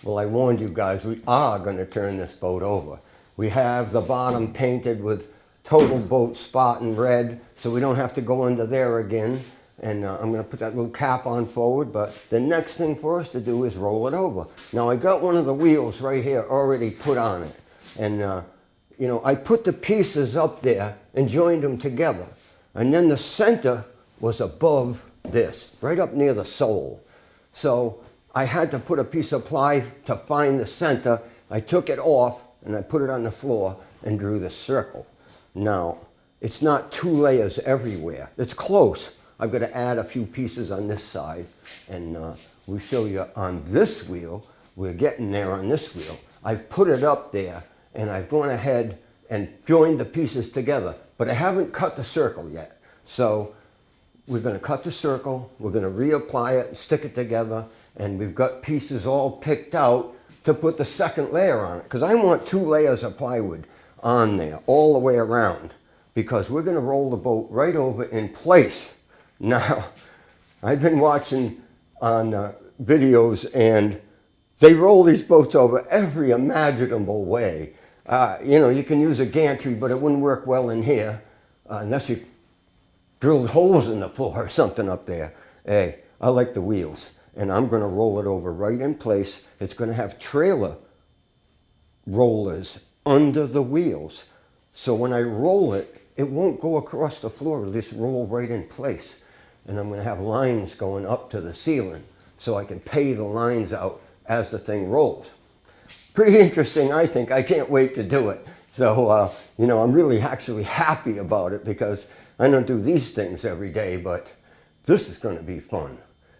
Well, I warned you guys, we are going to turn this boat over. We have the bottom painted with TotalBoat Spartan red, so we don't have to go under there again. And I'm going to put that little cap on forward, but the next thing for us to do is roll it over. Now, I got one of the wheels right here already put on it. And, you know, I put the pieces up there and joined them together. And then the center was above this, right up near the sole. So I had to put a piece of ply to find the center. I took it off and I put it on the floor and drew the circle. Now, it's not 2 layers everywhere. It's close. I've got to add a few pieces on this side, and we'll show you on this wheel. We're getting there on this wheel. I've put it up there, and I've gone ahead and joined the pieces together, but I haven't cut the circle yet. So we're going to cut the circle, we're going to reapply it and stick it together, and we've got pieces all picked out to put the second layer on it, because I want 2 layers of plywood on there all the way around, because we're going to roll the boat right over in place. Now, I've been watching on videos, and they roll these boats over every imaginable way. You know, you can use a gantry, but it wouldn't work well in here unless you drilled holes in the floor or something up there. Hey, I like the wheels, and I'm going to roll it over right in place. It's going to have trailer rollers under the wheels. So when I roll it, it won't go across the floor. It'll just roll right in place. And I'm going to have lines going up to the ceiling so I can pay the lines out as the thing rolls. Pretty interesting, I think. I can't wait to do it. So, you know, I'm really actually happy about it because I don't do these things every day, but this is going to be fun.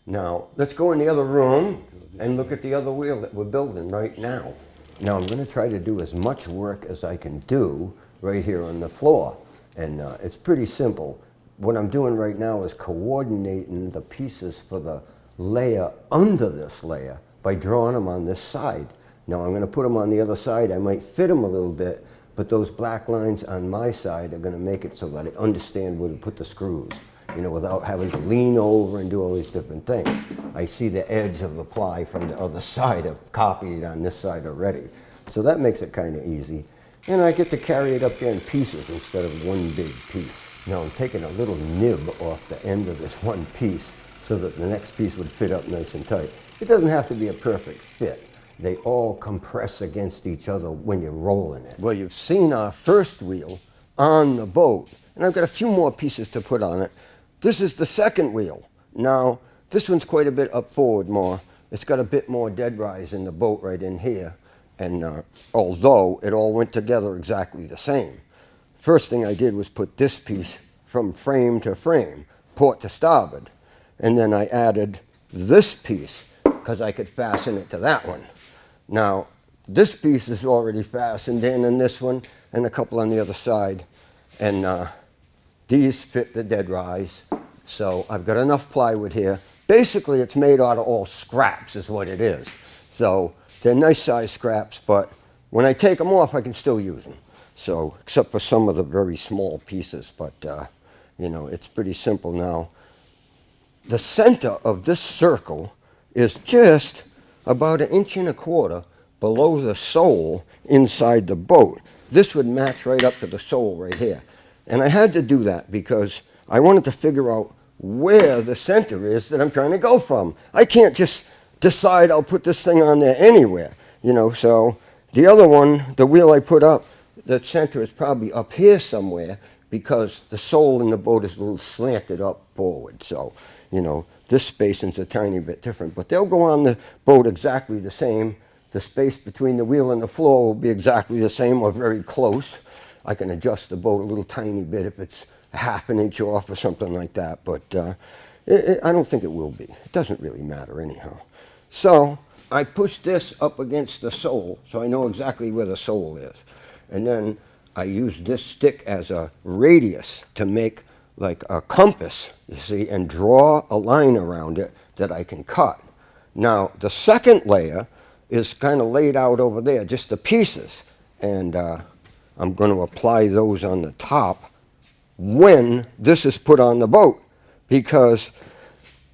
Now, let's go in the other room and look at the other wheel that we're building right now. Now, I'm going to try to do as much work as I can do right here on the floor. And it's pretty simple. What I'm doing right now is coordinating the pieces for the layer under this layer by drawing them on this side. Now I'm going to put them on the other side. I might fit them a little bit, but those black lines on my side are going to make it so that I understand where to put the screws, you know, without having to lean over and do all these different things. I see the edge of the ply from the other side. I've copied it on this side already. So that makes it kind of easy. And I get to carry it up there in pieces instead of one big piece. Now I'm taking a little nib off the end of this one piece so that the next piece would fit up nice and tight. It doesn't have to be a perfect fit. They all compress against each other when you're rolling it. Well, you've seen our first wheel on the boat, and I've got a few more pieces to put on it. This is the second wheel. Now, this one's quite a bit up forward more. It's got a bit more dead rise in the boat right in here. And although it all went together exactly the same, first thing I did was put this piece from frame to frame, port to starboard. And then I added this piece because I could fasten it to that one. Now, this piece is already fastened in, and this one, and a couple on the other side. And these fit the dead rise. So I've got enough plywood here. Basically, it's made out of all scraps is what it is. So they're nice size scraps, but when I take them off, I can still use them. So, except for some of the very small pieces, but, you know, it's pretty simple now. The center of this circle is just about 1.25 inches below the sole inside the boat. This would match right up to the sole right here. And I had to do that because I wanted to figure out where the center is that I'm trying to go from. I can't just decide I'll put this thing on there anywhere, you know. So the other one, the wheel I put up, the center is probably up here somewhere because the sole in the boat is a little slanted up forward. So, you know, this spacing's a tiny bit different, but they'll go on the boat exactly the same. The space between the wheel and the floor will be exactly the same or very close. I can adjust the boat a little tiny bit if it's 1/2 inch off or something like that, but I don't think it will be. It doesn't really matter anyhow. So I push this up against the sole so I know exactly where the sole is. And then I use this stick as a radius to make like a compass, you see, and draw a line around it that I can cut. Now, the second layer is kind of laid out over there, just the pieces. And I'm going to apply those on the top when this is put on the boat because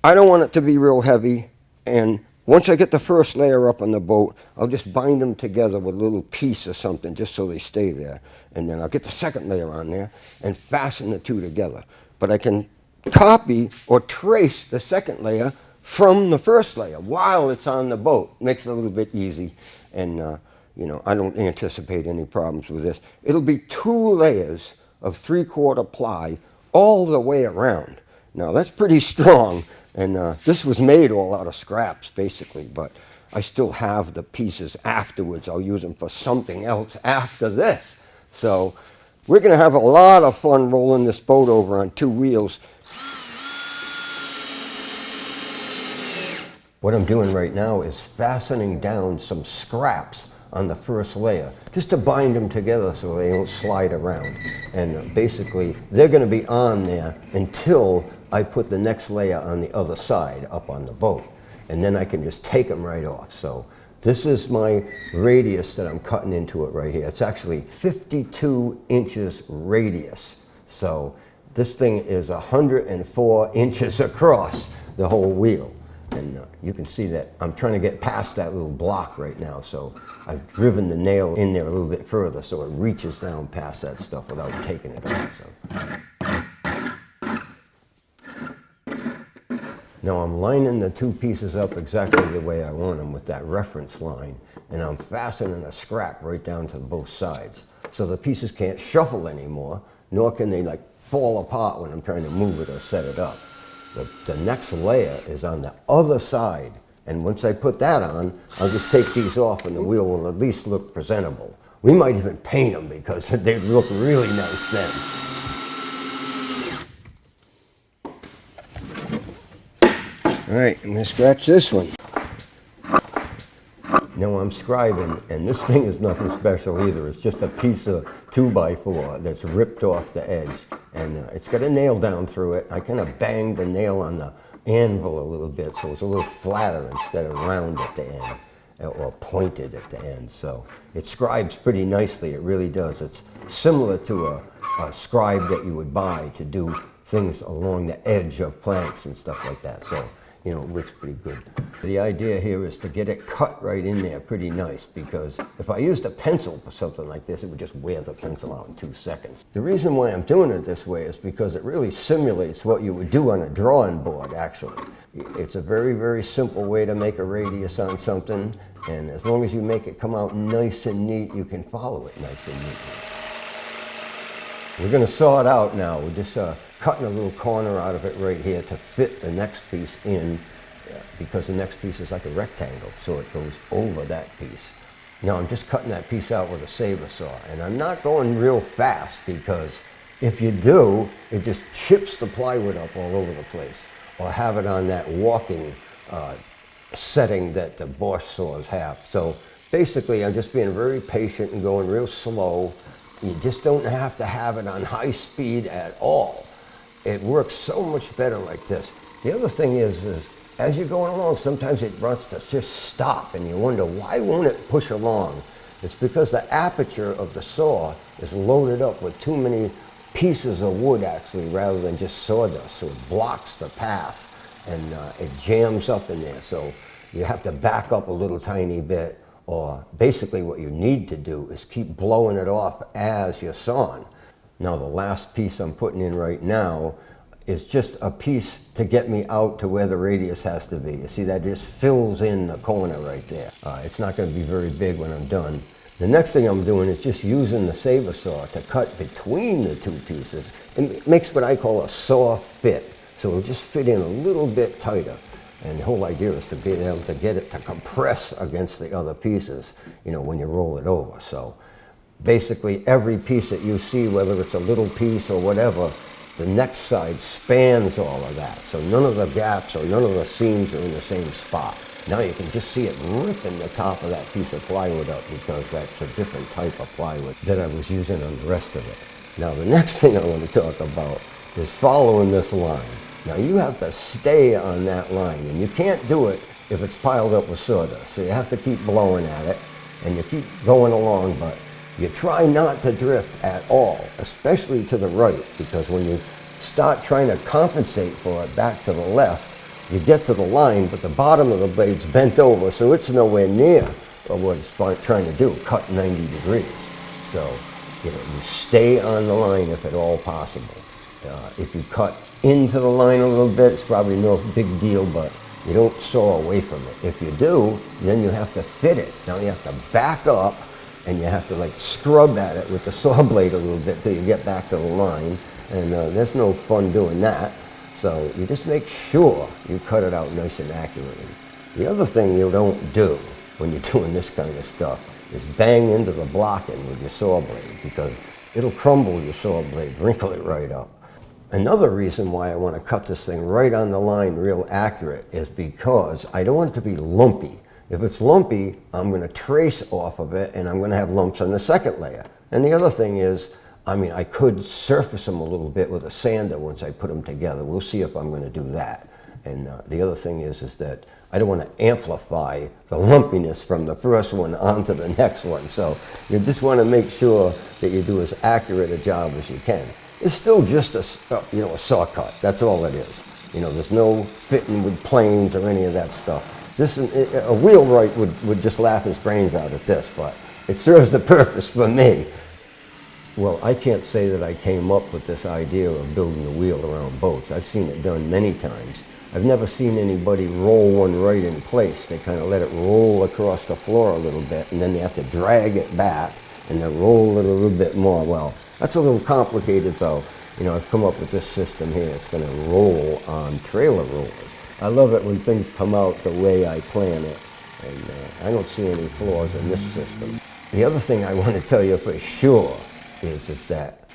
I don't want it to be real heavy. And once I get the first layer up on the boat, I'll just bind them together with a little piece or something just so they stay there. And then I'll get the second layer on there and fasten the two together. But I can copy or trace the second layer from the first layer while it's on the boat. Makes it a little bit easy, and you know, I don't anticipate any problems with this. It'll be 2 layers of 3/4 ply all the way around. Now that's pretty strong, and this was made all out of scraps basically, but I still have the pieces afterwards. I'll use them for something else after this. So we're going to have a lot of fun rolling this boat over on 2 wheels. What I'm doing right now is fastening down some scraps on the first layer, just to bind them together so they don't slide around. And basically, they're going to be on there until I put the next layer on the other side up on the boat. And then I can just take them right off. So this is my radius that I'm cutting into it right here. It's actually 52 inches radius. So this thing is 104 inches across the whole wheel. And you can see that I'm trying to get past that little block right now, so I've driven the nail in there a little bit further so it reaches down past that stuff without taking it off. So now I'm lining the 2 pieces up exactly the way I want them with that reference line, and I'm fastening a scrap right down to both sides. So the pieces can't shuffle anymore, nor can they like fall apart when I'm trying to move it or set it up. The next layer is on the other side, and once I put that on, I'll just take these off and the wheel will at least look presentable. We might even paint them because they look really nice then. All right, I'm going to scratch this one. Now I'm scribing, and this thing is nothing special either. It's just a piece of 2x4 that's ripped off the edge, and it's got a nail down through it. I kind of banged the nail on the anvil a little bit so it's a little flatter instead of round at the end, or pointed at the end. So it scribes pretty nicely, it really does. It's similar to a scribe that you would buy to do things along the edge of planks and stuff like that. So, you know, it works pretty good. The idea here is to get it cut right in there pretty nice, because if I used a pencil for something like this, it would just wear the pencil out in 2 seconds. The reason why I'm doing it this way is because it really simulates what you would do on a drawing board, actually. It's a very, very simple way to make a radius on something, and as long as you make it come out nice and neat, you can follow it nice and neatly. We're going to saw it out now. We're just cutting a little corner out of it right here to fit the next piece in, because the next piece is like a rectangle, so it goes over that piece. Now I'm just cutting that piece out with a saber saw, and I'm not going real fast, because if you do, it just chips the plywood up all over the place, or have it on that walking setting that the Bosch saws have. So basically I'm just being very patient and going real slow. You just don't have to have it on high speed at all. It works so much better like this. The other thing is as you're going along, sometimes it wants to just stop, and you wonder, why won't it push along? It's because the aperture of the saw is loaded up with too many pieces of wood, actually, rather than just sawdust, so it blocks the path, and it jams up in there. So you have to back up a little tiny bit, or basically what you need to do is keep blowing it off as you're sawing. Now the last piece I'm putting in right now is just a piece to get me out to where the radius has to be. You see, that just fills in the corner right there. It's not going to be very big when I'm done. The next thing I'm doing is just using the saber saw to cut between the 2 pieces. It makes what I call a saw fit, so it'll just fit in a little bit tighter. And the whole idea is to be able to get it to compress against the other pieces, you know, when you roll it over. So basically every piece that you see, whether it's a little piece or whatever, the next side spans all of that. So none of the gaps or none of the seams are in the same spot. Now you can just see it ripping the top of that piece of plywood up, because that's a different type of plywood that I was using on the rest of it. Now the next thing I want to talk about is following this line. Now you have to stay on that line, and you can't do it if it's piled up with sawdust. So you have to keep blowing at it, and you keep going along, but you try not to drift at all, especially to the right, because when you start trying to compensate for it back to the left, you get to the line, but the bottom of the blade's bent over, so it's nowhere near what it's trying to do, cut 90 degrees. So, you stay on the line if at all possible. If you cut into the line a little bit, it's probably no big deal, but you don't saw away from it. If you do, then you have to fit it. Now you have to back up, and you have to like scrub at it with the saw blade a little bit till you get back to the line, and there's no fun doing that. So you just make sure you cut it out nice and accurately. The other thing you don't do when you're doing this kind of stuff is bang into the blocking with your saw blade, because it'll crumble your saw blade, wrinkle it right up. Another reason why I want to cut this thing right on the line real accurate is because I don't want it to be lumpy. If it's lumpy, I'm going to trace off of it, and I'm going to have lumps on the second layer. And the other thing is, I could surface them a little bit with a sander once I put them together. We'll see if I'm going to do that. And the other thing is that I don't want to amplify the lumpiness from the first one onto the next one. So you just want to make sure that you do as accurate a job as you can. It's still just a saw cut. That's all it is. There's no fitting with planes or any of that stuff. A wheelwright would just laugh his brains out at this, but it serves the purpose for me. Well, I can't say that I came up with this idea of building a wheel around boats. I've seen it done many times. I've never seen anybody roll one right in place. They kind of let it roll across the floor a little bit, and then they have to drag it back and then roll it a little bit more. Well, that's a little complicated, though. I've come up with this system here. It's going to roll on trailer rollers. I love it when things come out the way I plan it, and I don't see any flaws in this system. The other thing I want to tell you for sure is that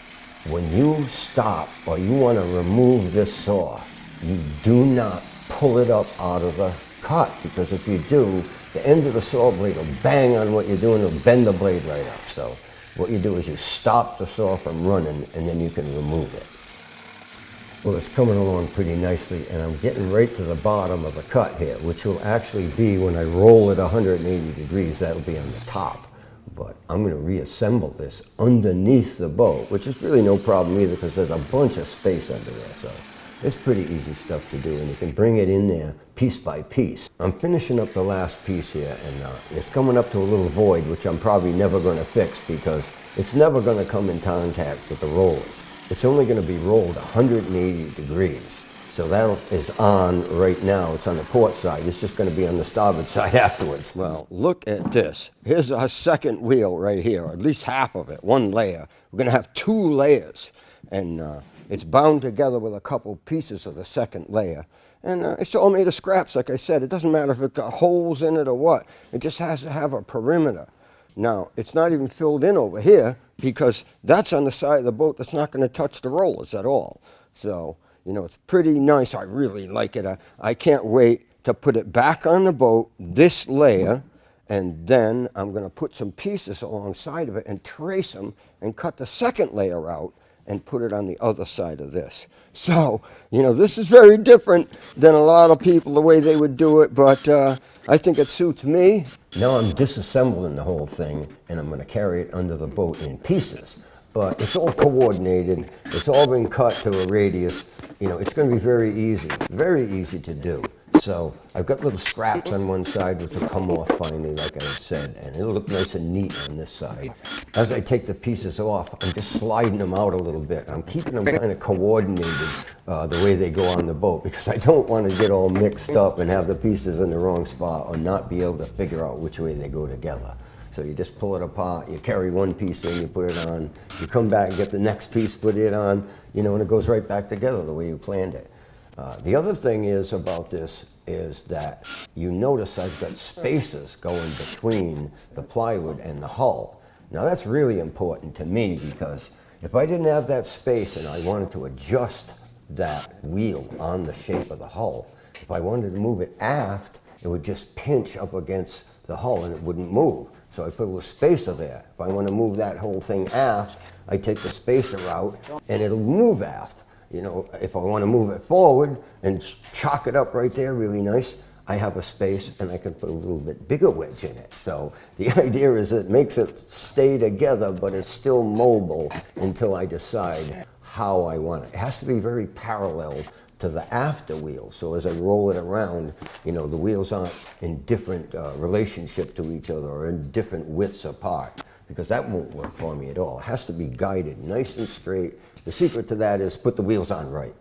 when you stop or you want to remove this saw, you do not pull it up out of the cut, because if you do, the end of the saw blade will bang on what you're doing, it'll bend the blade right up. So what you do is you stop the saw from running, and then you can remove it. Well, it's coming along pretty nicely, and I'm getting right to the bottom of the cut here, which will actually be when I roll it 180 degrees, that'll be on the top. But I'm going to reassemble this underneath the boat, which is really no problem either, because there's a bunch of space under there. So it's pretty easy stuff to do, and you can bring it in there piece by piece. I'm finishing up the last piece here, and it's coming up to a little void, which I'm probably never going to fix, because it's never going to come in contact with the rollers. It's only going to be rolled 180 degrees. So that is on right now. It's on the port side. It's just going to be on the starboard side afterwards. Well, look at this. Here's our second wheel right here, or at least half of it, one layer. We're going to have two layers, and it's bound together with a couple pieces of the second layer. And it's all made of scraps, like I said. It doesn't matter if it's got holes in it or what. It just has to have a perimeter. Now, it's not even filled in over here, because that's on the side of the boat that's not going to touch the rollers at all. So, it's pretty nice. I really like it. I can't wait to put it back on the boat, this layer, and then I'm going to put some pieces alongside of it and trace them and cut the second layer out and put it on the other side of this. So, this is very different than a lot of people, the way they would do it, but I think it suits me. Now I'm disassembling the whole thing, and I'm going to carry it under the boat in pieces. But it's all coordinated. It's all been cut to a radius. It's going to be very easy to do. So I've got little scraps on one side which will come off finally, like I said, and it'll look nice and neat on this side. As I take the pieces off, I'm just sliding them out a little bit. I'm keeping them kind of coordinated the way they go on the boat, because I don't want to get all mixed up and have the pieces in the wrong spot or not be able to figure out which way they go together. So you just pull it apart, you carry one piece in, you put it on, you come back and get the next piece, put it on, and it goes right back together the way you planned it. The other thing is about this is that you notice I've got spaces going between the plywood and the hull. Now that's really important to me, because if I didn't have that space and I wanted to adjust that wheel on the shape of the hull, if I wanted to move it aft, it would just pinch up against the hull and it wouldn't move. So I put a little spacer there. If I want to move that whole thing aft, I take the spacer out and it'll move aft. If I want to move it forward and chalk it up right there really nice, I have a space and I can put a little bit bigger wedge in it. So the idea is it makes it stay together, but it's still mobile until I decide how I want it. It has to be very parallel to the after wheel. So as I roll it around, you know, the wheels aren't in different relationship to each other or in different widths apart, because that won't work for me at all. It has to be guided nice and straight. The secret to that is put the wheels on right.